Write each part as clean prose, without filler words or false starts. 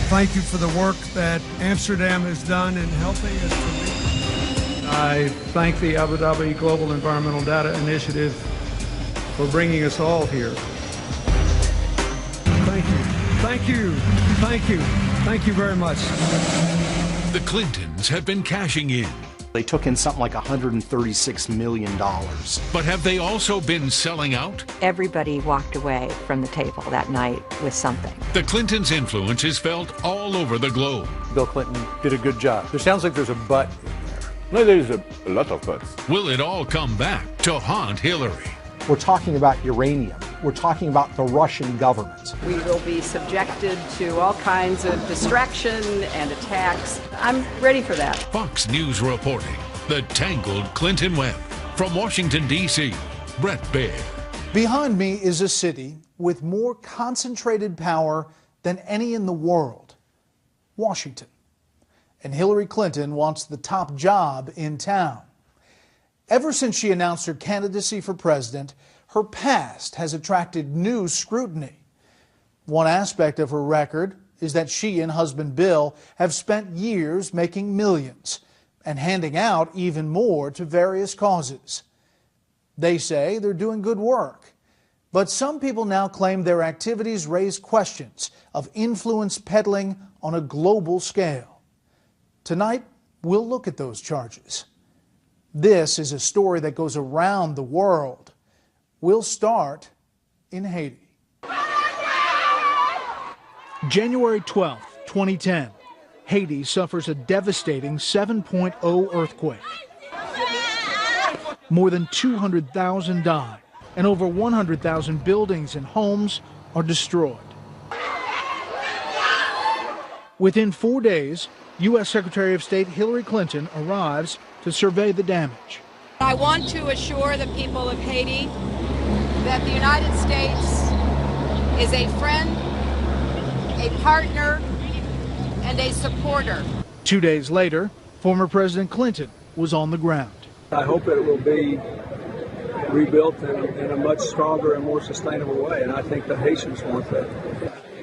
thank you for the work that Amsterdam has done in helping us to reach. I thank the Abu Dhabi Global Environmental Data Initiative for bringing us all here. Thank you. Thank you. Thank you. Thank you very much. The Clintons have been cashing in. They took in something like $136 million. But have they also been selling out? Everybody walked away from the table that night with something. The Clintons' influence is felt all over the globe. Bill Clinton did a good job. There sounds like there's a but in there. No, there's a lot of buts. Will it all come back to haunt Hillary? We're talking about uranium. We're talking about the Russian government. We will be subjected to all kinds of distraction and attacks. I'm ready for that. Fox News reporting the Tangled Clinton Web. From Washington, D.C., Brett Baer. Behind me is a city with more concentrated power than any in the world, Washington. And Hillary Clinton wants the top job in town. Ever since she announced her candidacy for president, her past has attracted new scrutiny. One aspect of her record is that she and husband Bill have spent years making millions and handing out even more to various causes. They say they're doing good work, but some people now claim their activities raise questions of influence peddling on a global scale. Tonight, we'll look at those charges. This is a story that goes around the world. We'll start in Haiti. January 12, 2010. Haiti suffers a devastating 7.0 earthquake. More than 200,000 die, and over 100,000 buildings and homes are destroyed. Within 4 days, U.S. Secretary of State Hillary Clinton arrives to survey the damage. I want to assure the people of Haiti that the United States is a friend, a partner, and a supporter. 2 days later, former President Clinton was on the ground. I hope it will be rebuilt in a much stronger and more sustainable way, and I think the Haitians want that.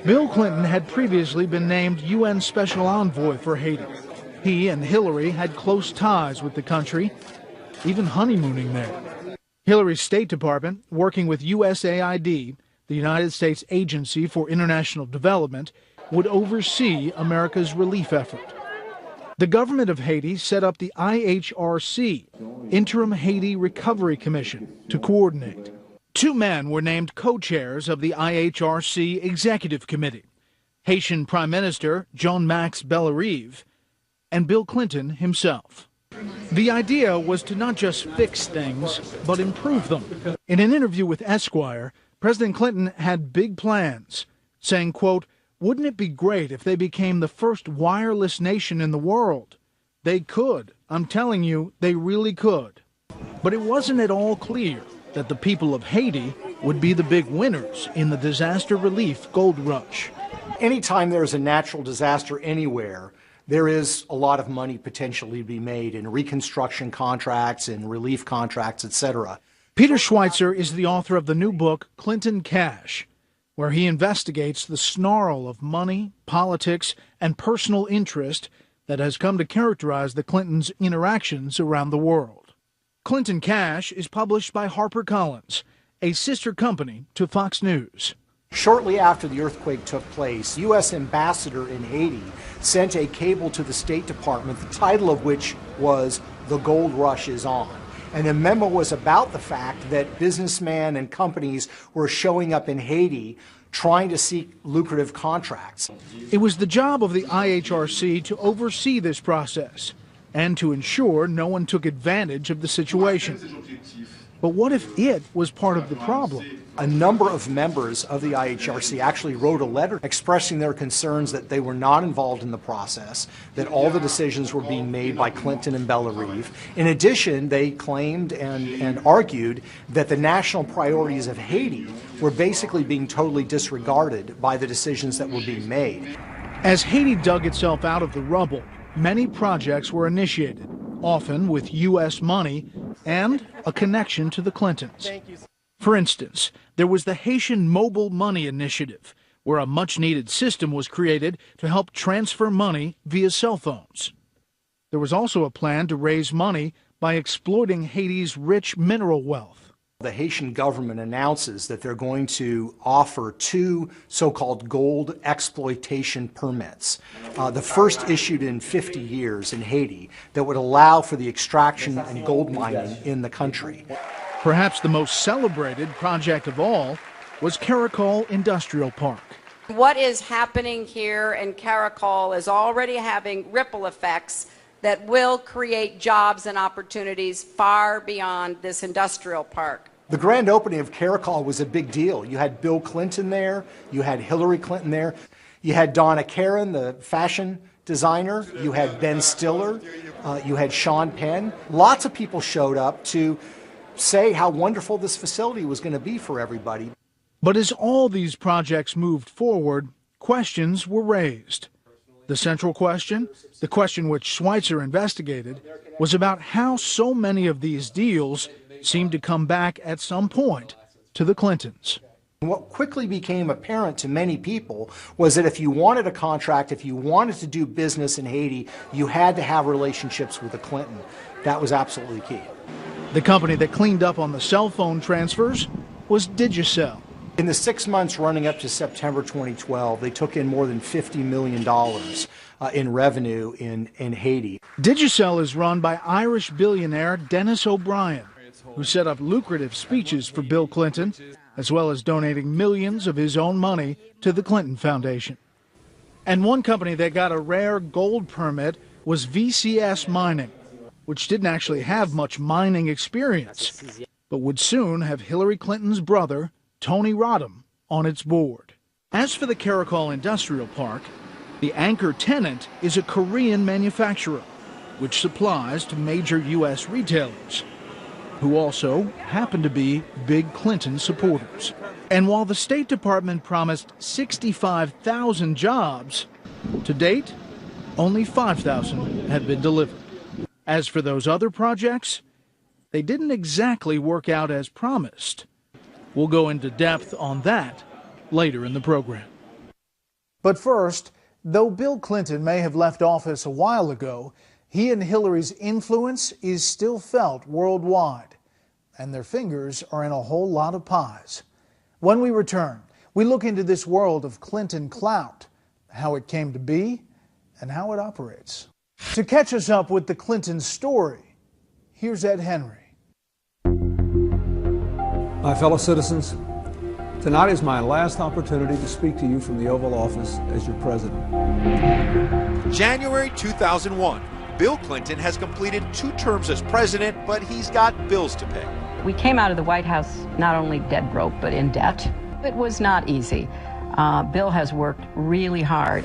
Bill Clinton had previously been named UN Special Envoy for Haiti. He and Hillary had close ties with the country, even honeymooning there. Hillary's State Department, working with USAID, the United States Agency for International Development, would oversee America's relief effort. The government of Haiti set up the IHRC, Interim Haiti Recovery Commission, to coordinate. 2 men were named co-chairs of the IHRC Executive Committee, Haitian Prime Minister Jean-Max Bellarive and Bill Clinton himself. The idea was to not just fix things, but improve them. In an interview with Esquire, President Clinton had big plans, saying, quote, "Wouldn't it be great if they became the first wireless nation in the world? They could. I'm telling you, they really could." But it wasn't at all clear that the people of Haiti would be the big winners in the disaster relief gold rush. Anytime there's a natural disaster anywhere, there is a lot of money potentially to be made in reconstruction contracts, in relief contracts, etc. Peter Schweitzer is the author of the new book, Clinton Cash, where he investigates the snarl of money, politics, and personal interest that has come to characterize the Clintons' interactions around the world. Clinton Cash is published by HarperCollins, a sister company to Fox News. Shortly after the earthquake took place, U.S. ambassador in Haiti sent a cable to the State Department, the title of which was "The Gold Rush is On." And the memo was about the fact that businessmen and companies were showing up in Haiti trying to seek lucrative contracts. It was the job of the IHRC to oversee this process and to ensure no one took advantage of the situation. But what if it was part of the problem? A number of members of the IHRC actually wrote a letter expressing their concerns that they were not involved in the process, that all the decisions were being made by Clinton and Bellarive. In addition, they claimed and argued that the national priorities of Haiti were basically being totally disregarded by the decisions that were being made. As Haiti dug itself out of the rubble, many projects were initiated, often with U.S. money and a connection to the Clintons. For instance, there was the Haitian Mobile Money Initiative, where a much-needed system was created to help transfer money via cell phones. There was also a plan to raise money by exploiting Haiti's rich mineral wealth. The Haitian government announces that they're going to offer 2 so-called gold exploitation permits, the first issued in 50 years in Haiti, that would allow for the extraction and gold mining in the country. Perhaps the most celebrated project of all was Caracol Industrial Park. What is happening here in Caracol is already having ripple effects that will create jobs and opportunities far beyond this industrial park. The grand opening of Caracol was a big deal. You had Bill Clinton there, you had Hillary Clinton there, you had Donna Karan, the fashion designer, you had Ben Stiller, you had Sean Penn. Lots of people showed up to say how wonderful this facility was going to be for everybody. But as all these projects moved forward, questions were raised. The central question, the question which Schweitzer investigated, was about how so many of these deals seemed to come back at some point to the Clintons. What quickly became apparent to many people was that if you wanted a contract, if you wanted to do business in Haiti, you had to have relationships with the Clinton. That was absolutely key. The company that cleaned up on the cell phone transfers was Digicel. In the 6 months running up to September 2012, they took in more than $50 million in revenue in Haiti. Digicel is run by Irish billionaire Dennis O'Brien, who set up lucrative speeches for Bill Clinton, as well as donating millions of his own money to the Clinton Foundation. And one company that got a rare gold permit was VCS Mining, which didn't actually have much mining experience, but would soon have Hillary Clinton's brother, Tony Rodham, on its board. As for the Caracol Industrial Park, the anchor tenant is a Korean manufacturer, which supplies to major U.S. retailers, who also happen to be big Clinton supporters. And while the State Department promised 65,000 jobs, to date, only 5,000 had been delivered. As for those other projects, they didn't exactly work out as promised. We'll go into depth on that later in the program. But first, though Bill Clinton may have left office a while ago, he and Hillary's influence is still felt worldwide, and their fingers are in a whole lot of pies. When we return, we look into this world of Clinton clout, how it came to be, and how it operates. To catch us up with the Clinton story, here's Ed Henry. My fellow citizens, tonight is my last opportunity to speak to you from the Oval Office as your president. January 2001. Bill Clinton has completed 2 terms as president, but he's got bills to pay. We came out of the White House not only dead broke, but in debt. It was not easy. Bill has worked really hard.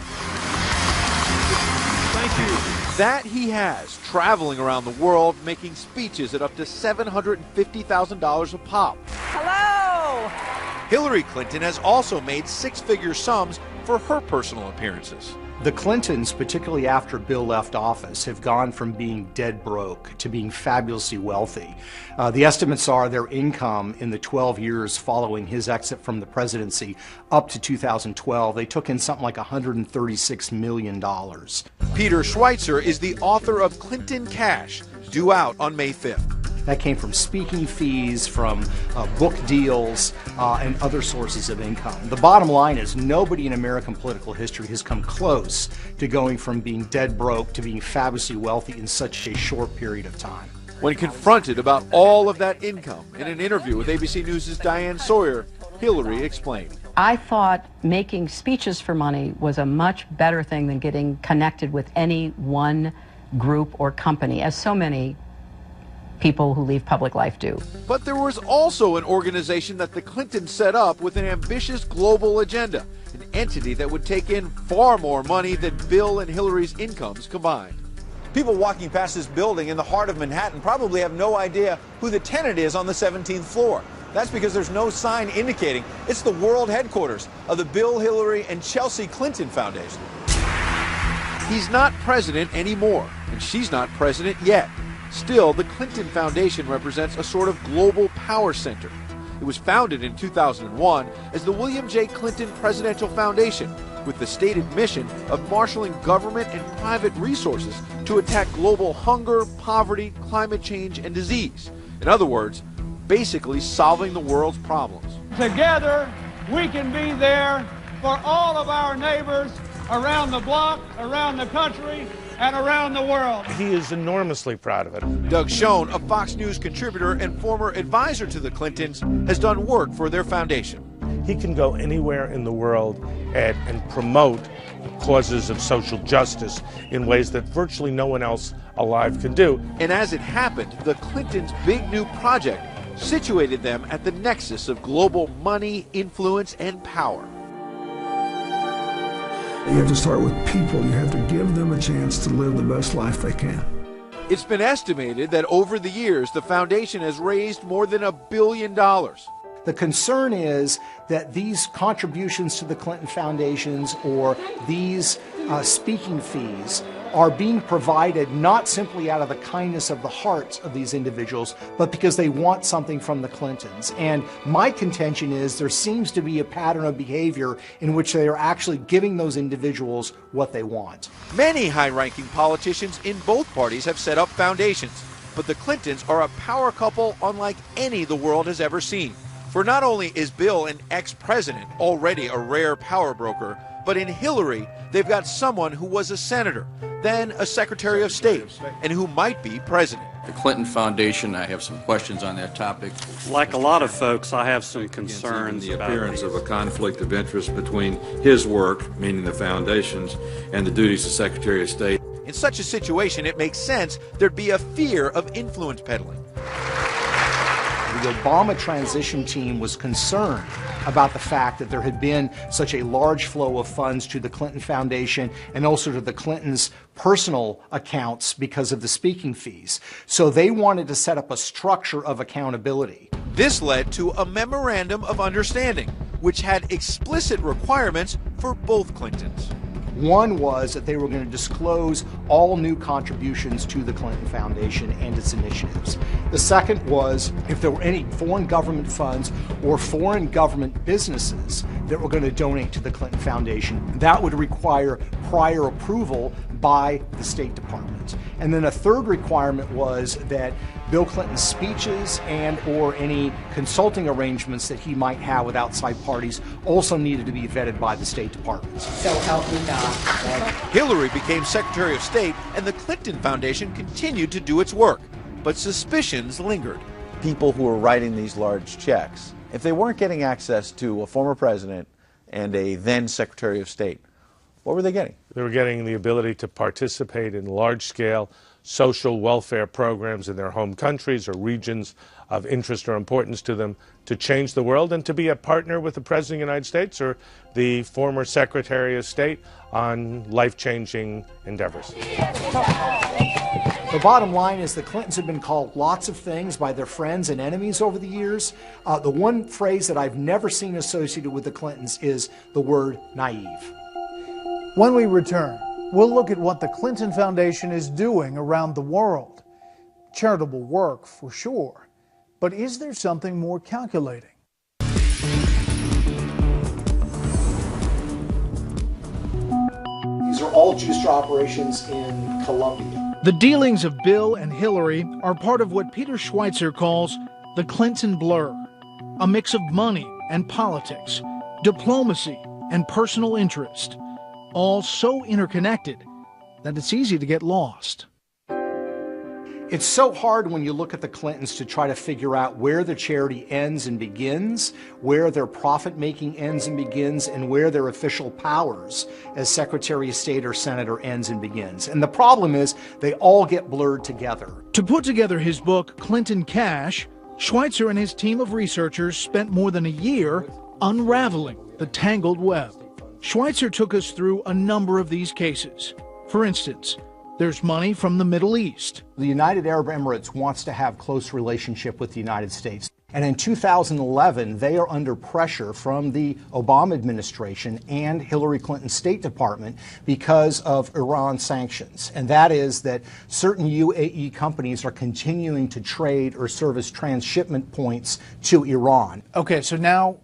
Thank you. That he has, traveling around the world, making speeches at up to $750,000 a pop. Hello! Hillary Clinton has also made 6-figure sums for her personal appearances. The Clintons, particularly after Bill left office, have gone from being dead broke to being fabulously wealthy. The estimates are their income in the 12 years following his exit from the presidency up to 2012, they took in something like $136 million. Peter Schweitzer is the author of Clinton Cash, due out on May 5th. That came from speaking fees, from book deals, and other sources of income. The bottom line is nobody in American political history has come close to going from being dead broke to being fabulously wealthy in such a short period of time. When confronted about all of that income in an interview with ABC News' Diane Sawyer, Hillary explained. I thought making speeches for money was a much better thing than getting connected with any one group or company, as so many people who leave public life do. But there was also an organization that the Clintons set up with an ambitious global agenda, an entity that would take in far more money than Bill and Hillary's incomes combined. People walking past this building in the heart of Manhattan probably have no idea who the tenant is on the 17th floor. That's because there's no sign indicating it's the world headquarters of the Bill, Hillary, and Chelsea Clinton Foundation. He's not president anymore, and she's not president yet. Still, the Clinton Foundation represents a sort of global power center. It was founded in 2001 as the William J. Clinton Presidential Foundation, with the stated mission of marshaling government and private resources to attack global hunger, poverty, climate change, and disease. In other words, basically solving the world's problems. Together, we can be there for all of our neighbors around the block, around the country, and around the world. He is enormously proud of it. Doug Schoen, a Fox News contributor and former advisor to the Clintons, has done work for their foundation. He can go anywhere in the world and promote causes of social justice in ways that virtually no one else alive can do. And as it happened, the Clintons' big new project situated them at the nexus of global money, influence, and power. You have to start with people. You have to give them a chance to live the best life they can. It's been estimated that over the years, the foundation has raised more than $1 billion. The concern is that these contributions to the Clinton foundations or these speaking fees are being provided not simply out of the kindness of the hearts of these individuals, but because they want something from the Clintons. And my contention is there seems to be a pattern of behavior in which they are actually giving those individuals what they want. Many high-ranking politicians in both parties have set up foundations, but the Clintons are a power couple unlike any the world has ever seen. For not only is Bill an ex-president, already a rare power broker, but in Hillary, they've got someone who was a senator, then a Secretary of State, and who might be president. The Clinton Foundation, I have some questions on that topic. Like a lot of folks, I have some concerns the about appearance of a conflict of interest between his work, meaning the foundations, and the duties of Secretary of State. In such a situation, it makes sense there'd be a fear of influence peddling. The Obama transition team was concerned about the fact that there had been such a large flow of funds to the Clinton Foundation and also to the Clintons' personal accounts because of the speaking fees. So they wanted to set up a structure of accountability. This led to a memorandum of understanding, which had explicit requirements for both Clintons. One was that they were going to disclose all new contributions to the Clinton Foundation and its initiatives. The second was if there were any foreign government funds or foreign government businesses that were going to donate to the Clinton Foundation, that would require prior approval by the State Department. And then a third requirement was that Bill Clinton's speeches and or any consulting arrangements that he might have with outside parties also needed to be vetted by the State Department. So help me God. Hillary became Secretary of State, and the Clinton Foundation continued to do its work, but suspicions lingered. People who were writing these large checks, if they weren't getting access to a former president and a then Secretary of State, what were they getting? They were getting the ability to participate in large-scale social welfare programs in their home countries or regions of interest or importance to them, to change the world and to be a partner with the President of the United States or the former Secretary of State on life-changing endeavors. The bottom line is the Clintons have been called lots of things by their friends and enemies over the years. The one phrase that I've never seen associated with the Clintons is the word naive. When we return, we'll look at what the Clinton Foundation is doing around the world. Charitable work, for sure. But is there something more calculating? These are all G-Star operations in Colombia. The dealings of Bill and Hillary are part of what Peter Schweitzer calls the Clinton blur, a mix of money and politics, diplomacy and personal interest, all so interconnected that it's easy to get lost. It's so hard when you look at the Clintons to try to figure out where the charity ends and begins, where their profit-making ends and begins, and where their official powers as Secretary of State or Senator ends and begins. And the problem is they all get blurred together. To put together his book, Clinton Cash, Schweitzer and his team of researchers spent more than a year unraveling the tangled web. Schweitzer took us through a number of these cases. For instance, there's money from the Middle East. The United Arab Emirates wants to have close relationship with the United States. And in 2011, they are under pressure from the Obama administration and Hillary Clinton's State Department because of Iran sanctions. And that is that certain UAE companies are continuing to trade or serve as transshipment points to Iran. Okay, so now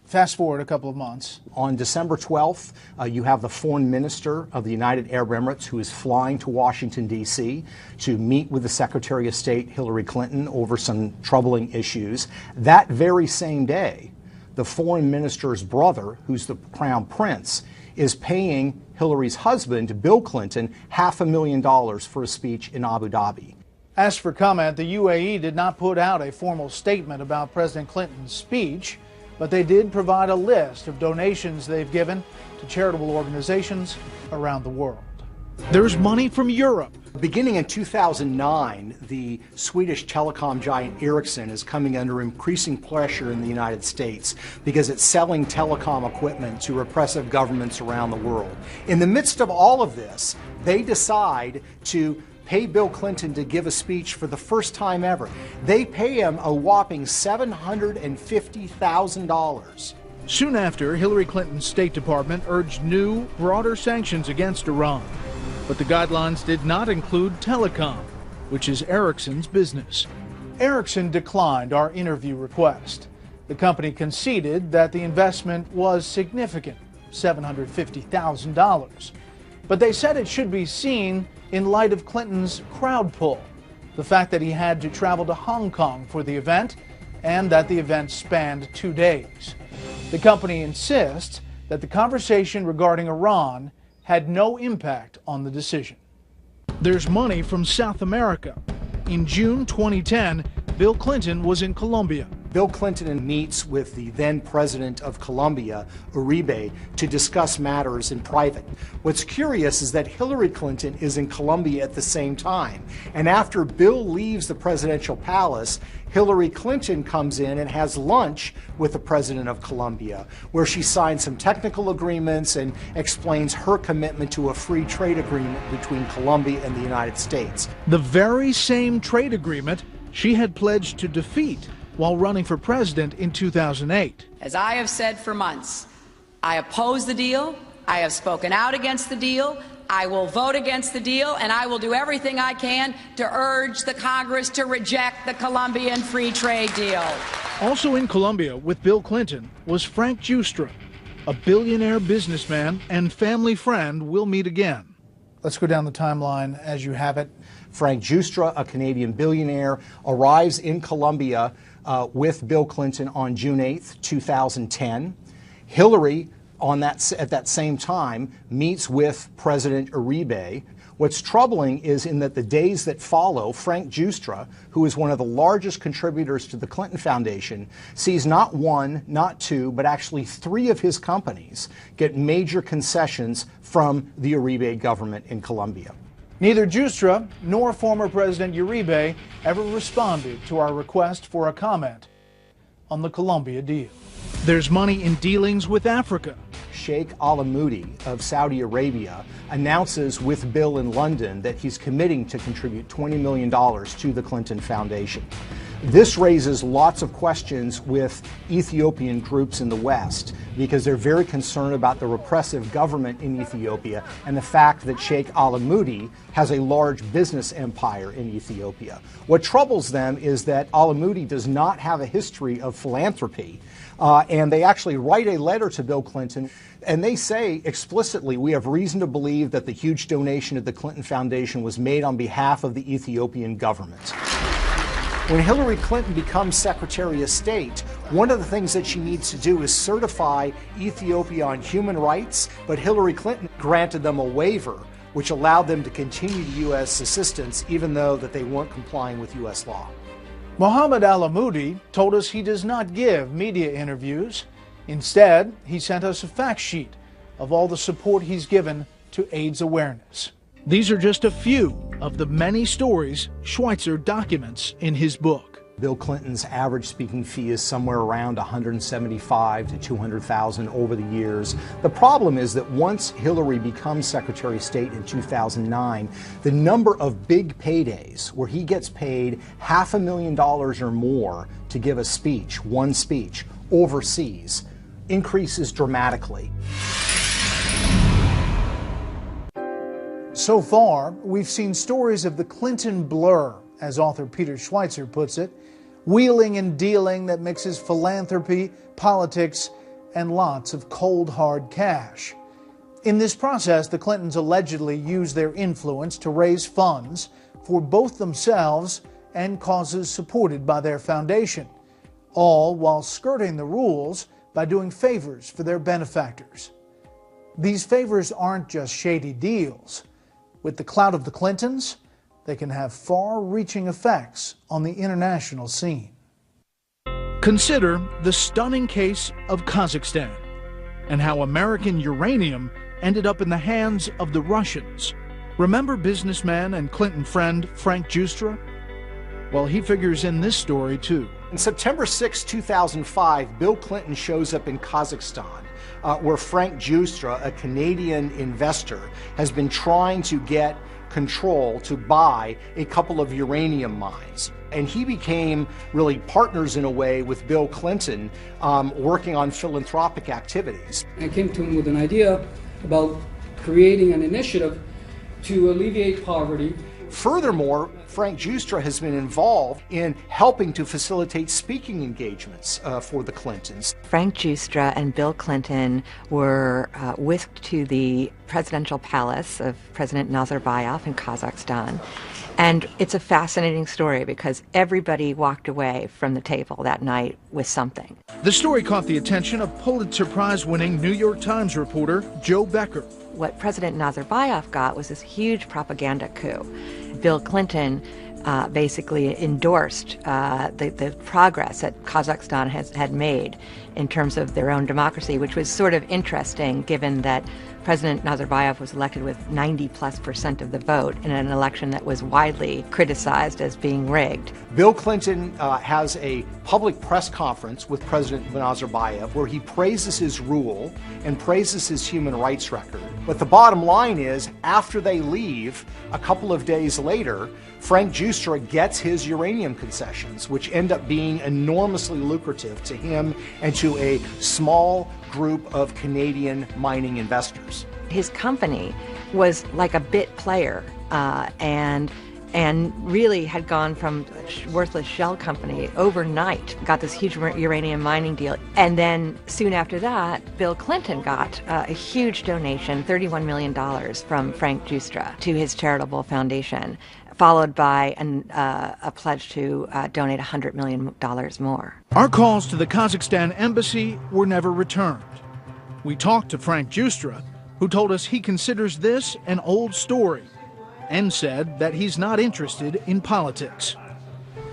fast forward a couple of months. On December 12th, you have the foreign minister of the United Arab Emirates who is flying to Washington, D.C. to meet with the Secretary of State, Hillary Clinton, over some troubling issues. That very same day, the foreign minister's brother, who's the crown prince, is paying Hillary's husband, Bill Clinton, $500,000 for a speech in Abu Dhabi. As for comment, the UAE did not put out a formal statement about President Clinton's speech, but they did provide a list of donations they've given to charitable organizations around the world. There's money from Europe. Beginning in 2009, the Swedish telecom giant Ericsson is coming under increasing pressure in the United States because it's selling telecom equipment to repressive governments around the world. In the midst of all of this, they decide to pay Bill Clinton to give a speech for the first time ever. They pay him a whopping $750,000. Soon after, Hillary Clinton's State Department urged new, broader sanctions against Iran. But the guidelines did not include telecom, which is Ericsson's business. Ericsson declined our interview request. The company conceded that the investment was significant, $750,000. But they said it should be seen in light of Clinton's crowd pull, the fact that he had to travel to Hong Kong for the event, and that the event spanned 2 days. The company insists that the conversation regarding Iran had no impact on the decision. There's money from South America. In June 2010, Bill Clinton was in Colombia. Bill Clinton meets with the then president of Colombia, Uribe, to discuss matters in private. What's curious is that Hillary Clinton is in Colombia at the same time. And after Bill leaves the presidential palace, Hillary Clinton comes in and has lunch with the president of Colombia, where she signs some technical agreements and explains her commitment to a free trade agreement between Colombia and the United States. The very same trade agreement she had pledged to defeat while running for president in 2008. As I have said for months, I oppose the deal. I have spoken out against the deal. I will vote against the deal, and I will do everything I can to urge the Congress to reject the Colombian free trade deal. Also in Colombia with Bill Clinton was Frank Giustra, a billionaire businessman and family friend. We'll meet again. Let's go down the timeline as you have it. Frank Giustra, a Canadian billionaire, arrives in Colombia with Bill Clinton on June 8th, 2010. Hillary, at that same time, meets with President Uribe. What's troubling is in that the days that follow, Frank Giustra, who is one of the largest contributors to the Clinton Foundation, sees not one, not two, but actually 3 of his companies get major concessions from the Uribe government in Colombia. Neither Giustra nor former President Uribe ever responded to our request for a comment on the Colombia deal. There's money in dealings with Africa. Sheikh Al-Amoudi of Saudi Arabia announces with Bill in London that he's committing to contribute $20 million to the Clinton Foundation. This raises lots of questions with Ethiopian groups in the West because they're very concerned about the repressive government in Ethiopia and the fact that Sheikh Al-Amoudi has a large business empire in Ethiopia. What troubles them is that Al-Amoudi does not have a history of philanthropy, and they actually write a letter to Bill Clinton, and they say explicitly, we have reason to believe that the huge donation to the Clinton Foundation was made on behalf of the Ethiopian government. When Hillary Clinton becomes Secretary of State, one of the things that she needs to do is certify Ethiopia on human rights, but Hillary Clinton granted them a waiver which allowed them to continue U.S. assistance even though that they weren't complying with U.S. law. Mohammed Al-Amoudi told us he does not give media interviews. Instead, he sent us a fact sheet of all the support he's given to AIDS awareness. These are just a few of the many stories Schweitzer documents in his book. Bill Clinton's average speaking fee is somewhere around $175,000 to $200,000 over the years. The problem is that once Hillary becomes Secretary of State in 2009, the number of big paydays where he gets paid $500,000 or more to give a speech, one speech, overseas, increases dramatically. So far, we've seen stories of the Clinton blur, as author Peter Schweitzer puts it, wheeling and dealing that mixes philanthropy, politics, and lots of cold, hard cash. In this process, the Clintons allegedly used their influence to raise funds for both themselves and causes supported by their foundation, all while skirting the rules by doing favors for their benefactors. These favors aren't just shady deals. With the clout of the Clintons, they can have far-reaching effects on the international scene. Consider the stunning case of Kazakhstan and how American uranium ended up in the hands of the Russians. Remember businessman and Clinton friend Frank Giustra? Well, he figures in this story too. On September 6, 2005, Bill Clinton shows up in Kazakhstan, where Frank Giustra, a Canadian investor, has been trying to get control to buy a couple of uranium mines. And he became really partners in a way with Bill Clinton, working on philanthropic activities. I came to him with an idea about creating an initiative to alleviate poverty. Furthermore, Frank Giustra has been involved in helping to facilitate speaking engagements for the Clintons. Frank Giustra and Bill Clinton were whisked to the presidential palace of President Nazarbayev in Kazakhstan. And it's a fascinating story because everybody walked away from the table that night with something. The story caught the attention of Pulitzer Prize-winning New York Times reporter Joe Becker. What President Nazarbayev got was this huge propaganda coup. Bill Clinton basically endorsed the progress that Kazakhstan had made in terms of their own democracy, which was sort of interesting given that President Nazarbayev was elected with 90+% of the vote in an election that was widely criticized as being rigged. Bill Clinton has a public press conference with President Nazarbayev where he praises his rule and praises his human rights record. But the bottom line is, after they leave, a couple of days later, Frank Giustra gets his uranium concessions, which end up being enormously lucrative to him and to a small group of Canadian mining investors. His company was like a bit player and really had gone from a worthless shell company overnight, got this huge uranium mining deal. And then soon after that, Bill Clinton got a huge donation, $31 million from Frank Giustra to his charitable foundation, followed by a pledge to donate $100 million more. Our calls to the Kazakhstan embassy were never returned. We talked to Frank Giustra, who told us he considers this an old story and said that he's not interested in politics.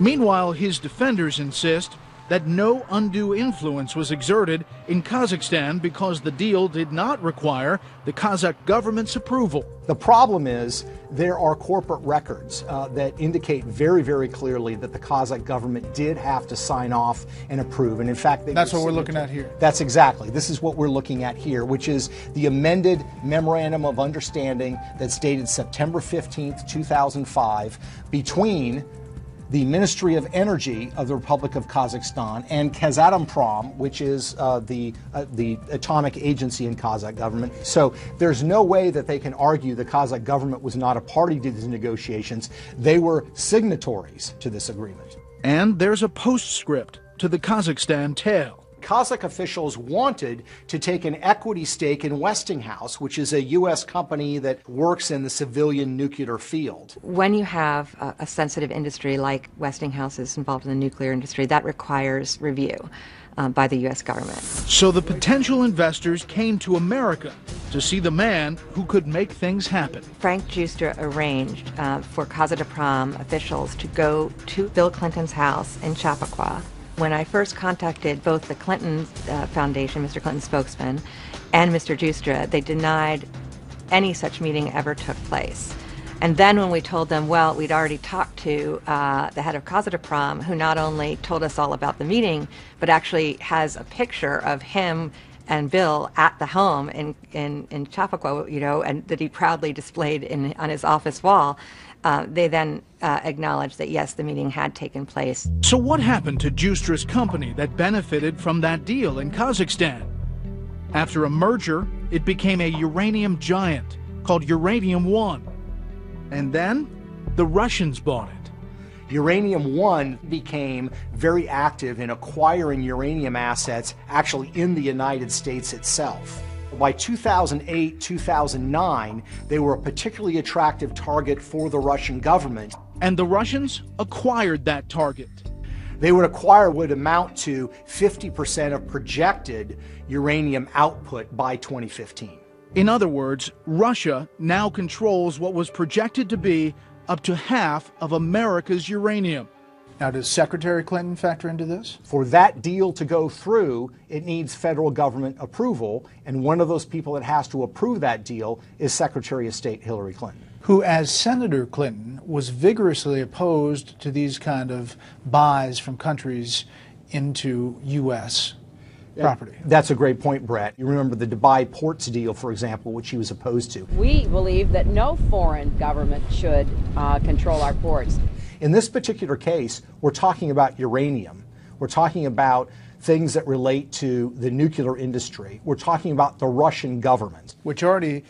Meanwhile, his defenders insist that no undue influence was exerted in Kazakhstan because the deal did not require the Kazakh government's approval. The problem is there are corporate records that indicate very, very clearly that the Kazakh government did have to sign off and approve. And in fact, that's what we're looking at here. That's exactly. This is what we're looking at here, which is the amended Memorandum of Understanding that's dated September 15th, 2005, between the Ministry of Energy of the Republic of Kazakhstan and Kazatomprom, which is the atomic agency in Kazakh government. So there's no way that they can argue the Kazakh government was not a party to these negotiations. They were signatories to this agreement. And there's a postscript to the Kazakhstan tale. Kazakh officials wanted to take an equity stake in Westinghouse, which is a U.S. company that works in the civilian nuclear field. When you have a sensitive industry like Westinghouse is involved in the nuclear industry, that requires review by the U.S. government. So the potential investors came to America to see the man who could make things happen. Frank Giustra arranged for Kazatomprom officials to go to Bill Clinton's house in Chappaqua. When I first contacted both the Clinton Foundation, Mr. Clinton's spokesman, and Mr. Giustra, they denied any such meeting ever took place. And then when we told them, well, we'd already talked to the head of Kazatomprom, who not only told us all about the meeting, but actually has a picture of him and Bill at the home in Chappaqua, and that he proudly displayed on his office wall. They then acknowledged that, yes, the meeting had taken place. So what happened to Justra's company that benefited from that deal in Kazakhstan? After a merger, it became a uranium giant called Uranium One. And then the Russians bought it. Uranium One became very active in acquiring uranium assets actually in the United States itself. By 2008, 2009, they were a particularly attractive target for the Russian government. And the Russians acquired that target. They would acquire what would amount to 50% of projected uranium output by 2015. In other words, Russia now controls what was projected to be up to half of America's uranium. Now, does Secretary Clinton factor into this? For that deal to go through, it needs federal government approval, and one of those people that has to approve that deal is Secretary of State Hillary Clinton, who, as Senator Clinton, was vigorously opposed to these kind of buys from countries into U.S. property. That's a great point, Brett. You remember the Dubai ports deal, for example, which he was opposed to. We believe that no foreign government should control our ports. In this particular case, we're talking about uranium. We're talking about things that relate to the nuclear industry. We're talking about the Russian government, which already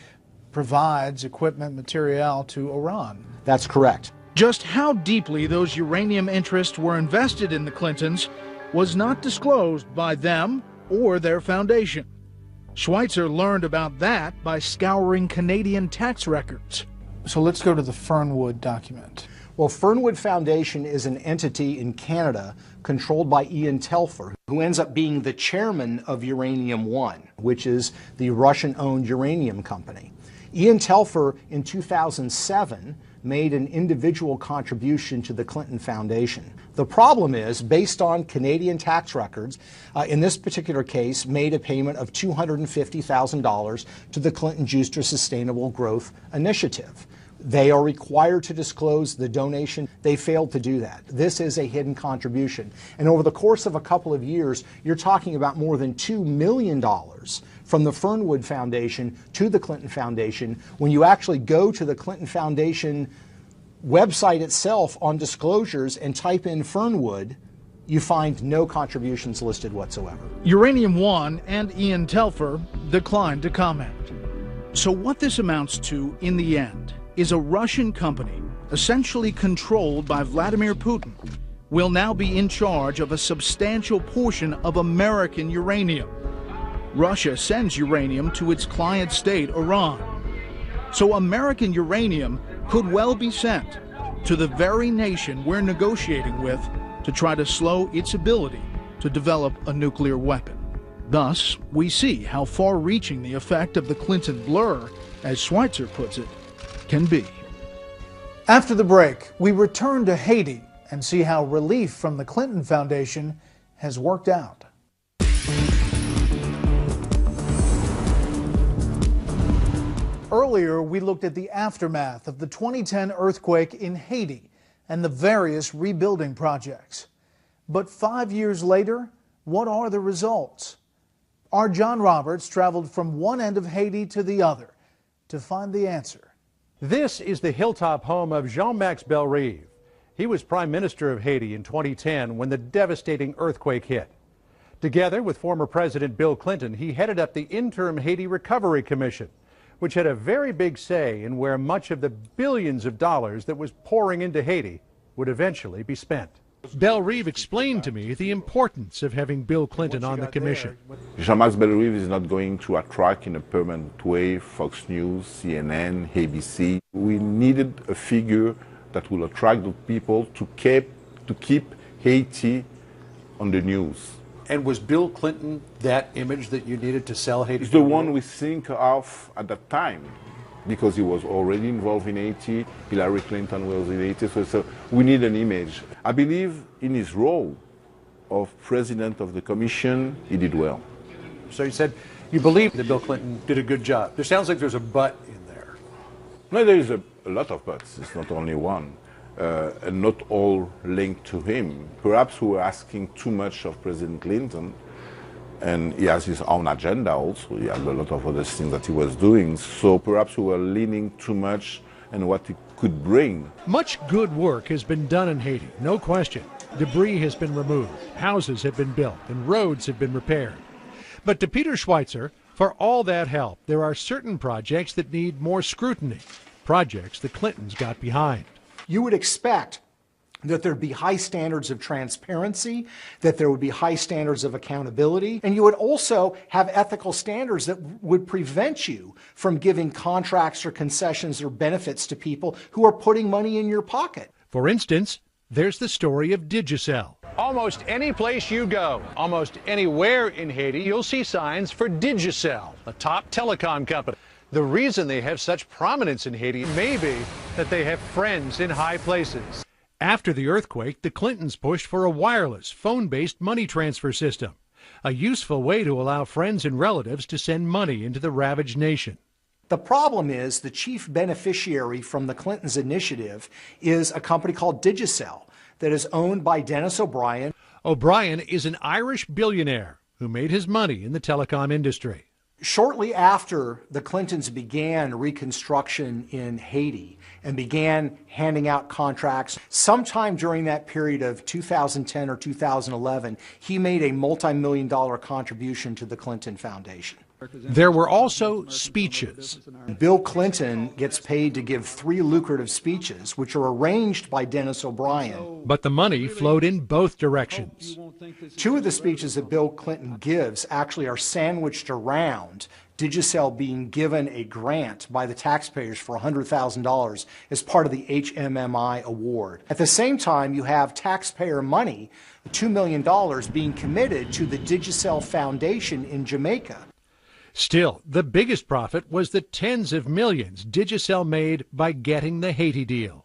provides equipment, material to Iran. That's correct. Just how deeply those uranium interests were invested in the Clintons was not disclosed by them or their foundation. Schweitzer learned about that by scouring Canadian tax records. So let's go to the Fernwood document. Well, Fernwood Foundation is an entity in Canada controlled by Ian Telfer, who ends up being the chairman of Uranium One, which is the Russian-owned uranium company. Ian Telfer, in 2007, made an individual contribution to the Clinton Foundation. The problem is, based on Canadian tax records, in this particular case, made a payment of $250,000 to the Clinton-Justra Sustainable Growth Initiative. They are required to disclose the donation. They failed to do that. This is a hidden contribution. And over the course of a couple of years, you're talking about more than $2 million from the Fernwood Foundation to the Clinton Foundation. When you actually go to the Clinton Foundation website itself on disclosures and type in Fernwood, you find no contributions listed whatsoever. Uranium One and Ian Telfer declined to comment. So what this amounts to in the end is a Russian company, essentially controlled by Vladimir Putin, will now be in charge of a substantial portion of American uranium. Russia sends uranium to its client state, Iran. So American uranium could well be sent to the very nation we're negotiating with to try to slow its ability to develop a nuclear weapon. Thus, we see how far-reaching the effect of the Clinton blur, as Schweitzer puts it, can be. After the break, we return to Haiti and see how relief from the Clinton Foundation has worked out. Earlier, we looked at the aftermath of the 2010 earthquake in Haiti and the various rebuilding projects. But 5 years later, what are the results? Our John Roberts traveled from one end of Haiti to the other to find the answer. This is the hilltop home of Jean-Max Bellerive. He was Prime Minister of Haiti in 2010 when the devastating earthquake hit. Together with former President Bill Clinton, he headed up the interim Haiti Recovery Commission, which had a very big say in where much of the billions of dollars that was pouring into Haiti would eventually be spent. Bellerive explained to me the importance of having Bill Clinton on the commission. Jean-Max Bellerive is not going to attract in a permanent way Fox News, CNN, ABC. We needed a figure that will attract the people to keep Haiti on the news. And was Bill Clinton that image that you needed to sell Haiti? It's the one we think of at that time, because he was already involved in Haiti. Hillary Clinton was in Haiti, so we need an image. I believe in his role of president of the commission, he did well. So you said you believe that Bill Clinton did a good job. There sounds like there's a but in there. No, there is a lot of buts. It's not only one, and not all linked to him. Perhaps we were asking too much of President Clinton, and he has his own agenda also. He had a lot of other things that he was doing. So perhaps we were leaning too much on what he could bring. Much good work has been done in Haiti, no question. Debris has been removed, houses have been built, and roads have been repaired. But to Peter Schweitzer, for all that help, there are certain projects that need more scrutiny, projects the Clintons got behind. You would expect that there'd be high standards of transparency, that there would be high standards of accountability, and you would also have ethical standards that would prevent you from giving contracts or concessions or benefits to people who are putting money in your pocket. For instance, there's the story of Digicel. Almost any place you go, almost anywhere in Haiti, you'll see signs for Digicel, a top telecom company. The reason they have such prominence in Haiti may be that they have friends in high places. After the earthquake, the Clintons pushed for a wireless, phone-based money transfer system, a useful way to allow friends and relatives to send money into the ravaged nation. The problem is the chief beneficiary from the Clintons' initiative is a company called Digicel that is owned by Dennis O'Brien. O'Brien is an Irish billionaire who made his money in the telecom industry. Shortly after the Clintons began reconstruction in Haiti and began handing out contracts, sometime during that period of 2010 or 2011, he made a multi-million-dollar contribution to the Clinton Foundation. There were also speeches. Bill Clinton gets paid to give 3 lucrative speeches, which are arranged by Dennis O'Brien. But the money flowed in both directions. 2 of the speeches that Bill Clinton gives actually are sandwiched around Digicel being given a grant by the taxpayers for $100,000 as part of the HMMI award. At the same time, you have taxpayer money, $2 million, being committed to the Digicel Foundation in Jamaica. Still, the biggest profit was the tens of millions Digicel made by getting the Haiti deal.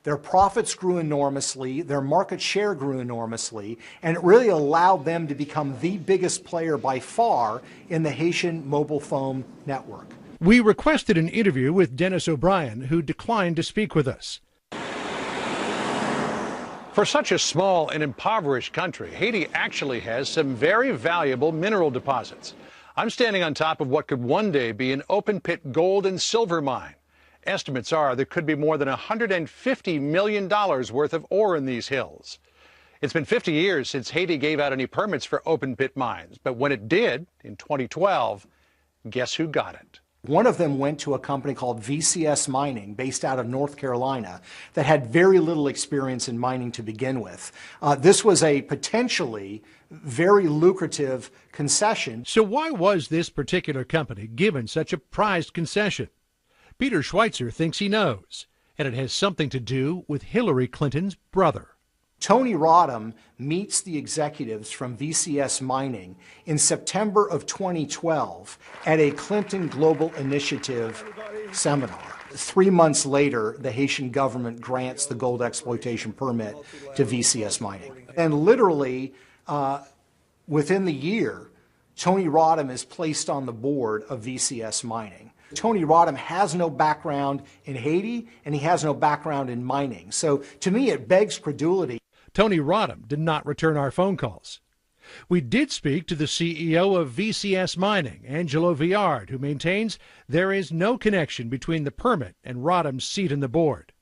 Their profits grew enormously, their market share grew enormously, and it really allowed them to become the biggest player by far in the Haitian mobile phone network. We requested an interview with Dennis O'Brien, who declined to speak with us. For such a small and impoverished country, Haiti actually has some very valuable mineral deposits. I'm standing on top of what could one day be an open-pit gold and silver mine. Estimates are there could be more than $150 million worth of ore in these hills. It's been 50 years since Haiti gave out any permits for open-pit mines, but when it did, in 2012, guess who got it? One of them went to a company called VCS Mining, based out of North Carolina, that had very little experience in mining to begin with. This was a potentially very lucrative concession. So why was this particular company given such a prized concession? Peter Schweitzer thinks he knows, and it has something to do with Hillary Clinton's brother. Tony Rodham meets the executives from VCS Mining in September of 2012 at a Clinton Global Initiative seminar. 3 months later, the Haitian government grants the gold exploitation permit to VCS Mining. And literally, within the year, Tony Rodham is placed on the board of VCS Mining. Tony Rodham has no background in Haiti, and he has no background in mining. So to me, it begs credulity. Tony Rodham did not return our phone calls. We did speak to the CEO of VCS Mining, Angelo Viard, who maintains there is no connection between the permit and Rodham's seat on the board.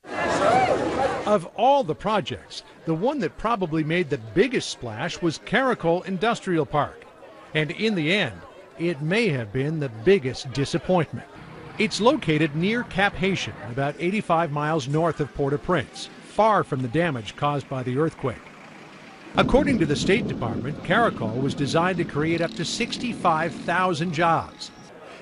Of all the projects, the one that probably made the biggest splash was Caracol Industrial Park. And in the end, it may have been the biggest disappointment. It's located near Cap Haitian, about 85 miles north of Port-au-Prince, far from the damage caused by the earthquake. According to the State Department, Caracol was designed to create up to 65,000 jobs.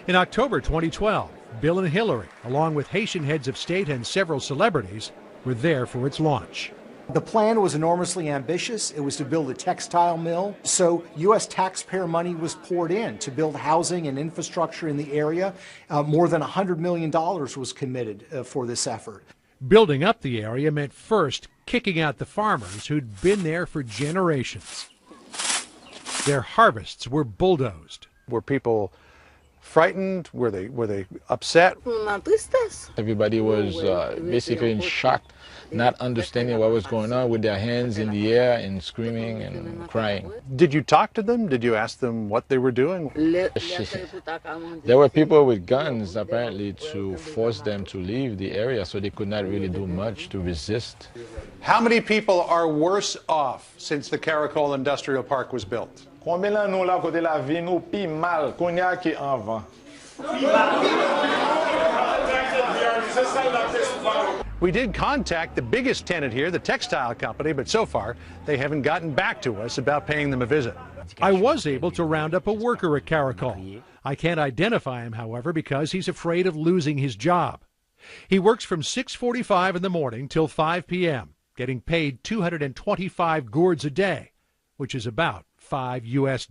In October 2012, Bill and Hillary, along with Haitian heads of state and several celebrities, were there for its launch. The plan was enormously ambitious. It was to build a textile mill. So U.S. taxpayer money was poured in to build housing and infrastructure in the area. More than $100 million was committed for this effort. Building up the area meant first kicking out the farmers who'd been there for generations. Their harvests were bulldozed. Were people frightened? Were they upset? Everybody was basically in shock, not understanding what was going on, with their hands in the air and screaming and crying. Did you talk to them? Did you ask them what they were doing? There were people with guns apparently to force them to leave the area, so they could not really do much to resist. How many people are worse off since the Caracol Industrial Park was built? We did contact the biggest tenant here, the textile company, but so far they haven't gotten back to us about paying them a visit. I was able to round up a worker at Caracol. I can't identify him, however, because he's afraid of losing his job. He works from 6:45 in the morning till 5 p.m., getting paid 225 gourds a day, which is about $5 US.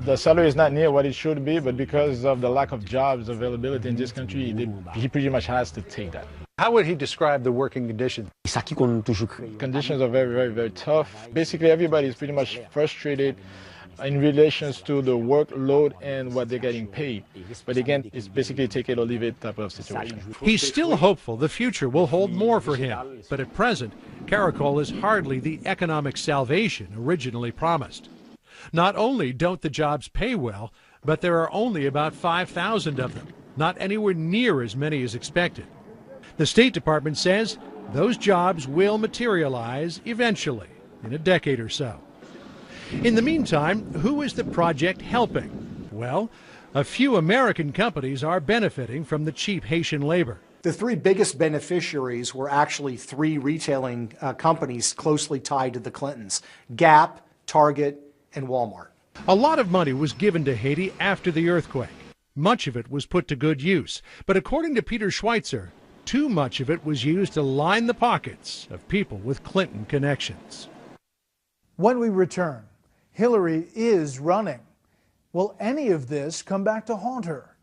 The salary is not near what it should be, but because of the lack of jobs availability in this country, he pretty much has to take that. How would he describe the working conditions? Conditions are very, very, very tough. Basically, everybody is pretty much frustrated in relations to the workload and what they're getting paid. But again, it's basically take it or leave it type of situation. He's still hopeful the future will hold more for him, but at present, Caracol is hardly the economic salvation originally promised. Not only don't the jobs pay well, but there are only about 5,000 of them, not anywhere near as many as expected. The State Department says those jobs will materialize eventually, in a decade or so. In the meantime, who is the project helping? Well, a few American companies are benefiting from the cheap Haitian labor. The three biggest beneficiaries were actually three retailing companies closely tied to the Clintons: Gap, Target, and Walmart. A lot of money was given to Haiti after the earthquake. Much of it was put to good use, but according to Peter Schweitzer, too much of it was used to line the pockets of people with Clinton connections. When we return, Hillary is running. Will any of this come back to haunt her?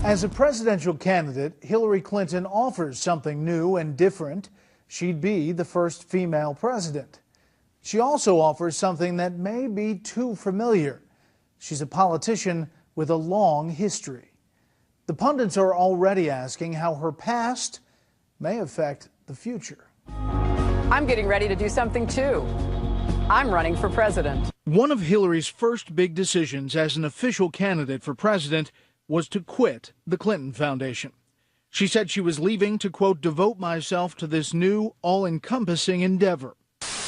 As a presidential candidate, Hillary Clinton offers something new and different. She'd be the first female president. She also offers something that may be too familiar. She's a politician with a long history. The pundits are already asking how her past may affect the future. I'm getting ready to do something too. I'm running for president. One of Hillary's first big decisions as an official candidate for president was to quit the Clinton Foundation. She said she was leaving to, quote, devote myself to this new, all-encompassing endeavor.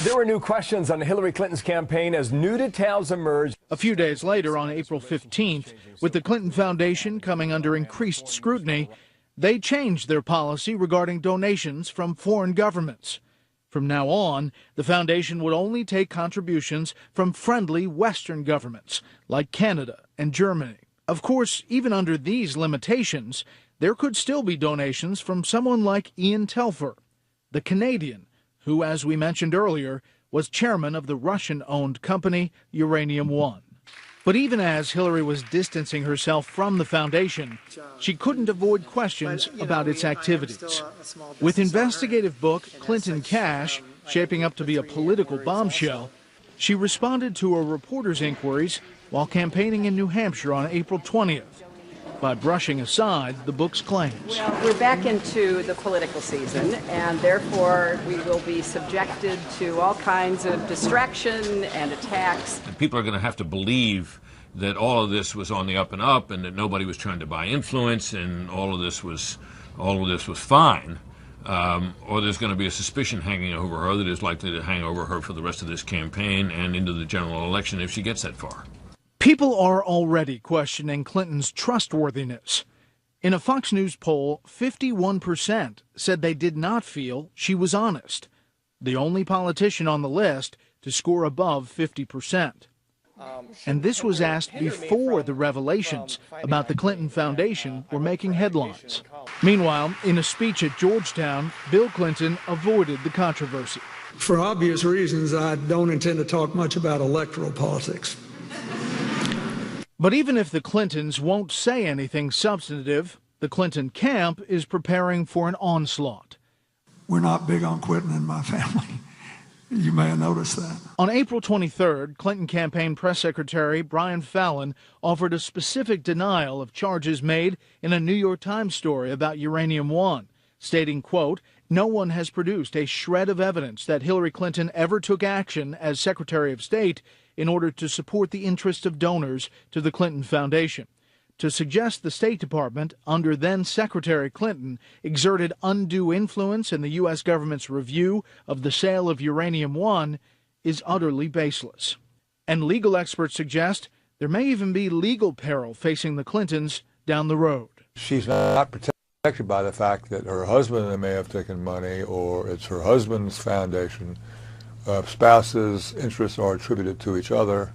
There were new questions on Hillary Clinton's campaign as new details emerged. A few days later, on April 15th, with the Clinton Foundation coming under increased scrutiny, they changed their policy regarding donations from foreign governments. From now on, the foundation would only take contributions from friendly Western governments, like Canada and Germany. Of course, even under these limitations, there could still be donations from someone like Ian Telfer, the Canadian, who, as we mentioned earlier, was chairman of the Russian-owned company Uranium One. But even as Hillary was distancing herself from the foundation, she couldn't avoid questions about its activities. With investigative book Clinton Cash shaping up to be a political bombshell, she responded to a reporter's inquiries while campaigning in New Hampshire on April 20th, by brushing aside the book's claims. Well, we're back into the political season, and therefore we will be subjected to all kinds of distraction and attacks. And people are going to have to believe that all of this was on the up and up, and that nobody was trying to buy influence, and all of this was fine. Or there's going to be a suspicion hanging over her that is likely to hang over her for the rest of this campaign and into the general election if she gets that far. People are already questioning Clinton's trustworthiness. In a Fox News poll, 51% said they did not feel she was honest, the only politician on the list to score above 50%. And this was asked before the revelations about the Clinton Foundation were making headlines. Meanwhile, in a speech at Georgetown, Bill Clinton avoided the controversy. For obvious reasons, I don't intend to talk much about electoral politics. But even if the Clintons won't say anything substantive, the Clinton camp is preparing for an onslaught. We're not big on quitting in my family. You may have noticed that. On April 23rd, Clinton campaign press secretary Brian Fallon offered a specific denial of charges made in a New York Times story about Uranium One, stating, quote, "No one has produced a shred of evidence that Hillary Clinton ever took action as Secretary of State in order to support the interest of donors to the Clinton Foundation." To suggest the State Department, under then-Secretary Clinton, exerted undue influence in the U.S. government's review of the sale of Uranium One is utterly baseless. And legal experts suggest there may even be legal peril facing the Clintons down the road. She's not protected by the fact that her husband may have taken money, or it's her husband's foundation. Spouses' interests are attributed to each other,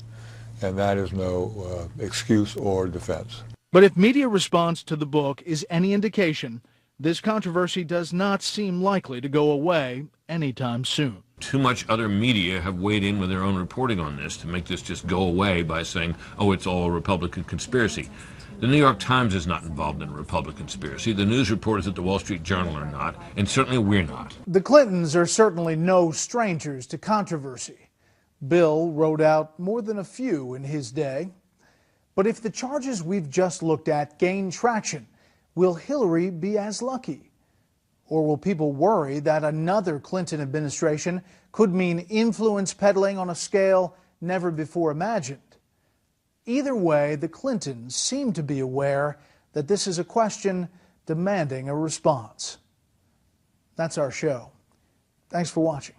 and that is no excuse or defense. But if media response to the book is any indication, this controversy does not seem likely to go away anytime soon. Too much other media have weighed in with their own reporting on this to make this just go away by saying, oh, it's all a Republican conspiracy. The New York Times is not involved in a Republican conspiracy. The news reporters at the Wall Street Journal are not, and certainly we're not. The Clintons are certainly no strangers to controversy. Bill rode out more than a few in his day. But if the charges we've just looked at gain traction, will Hillary be as lucky? Or will people worry that another Clinton administration could mean influence peddling on a scale never before imagined? Either way, the Clintons seem to be aware that this is a question demanding a response. That's our show. Thanks for watching.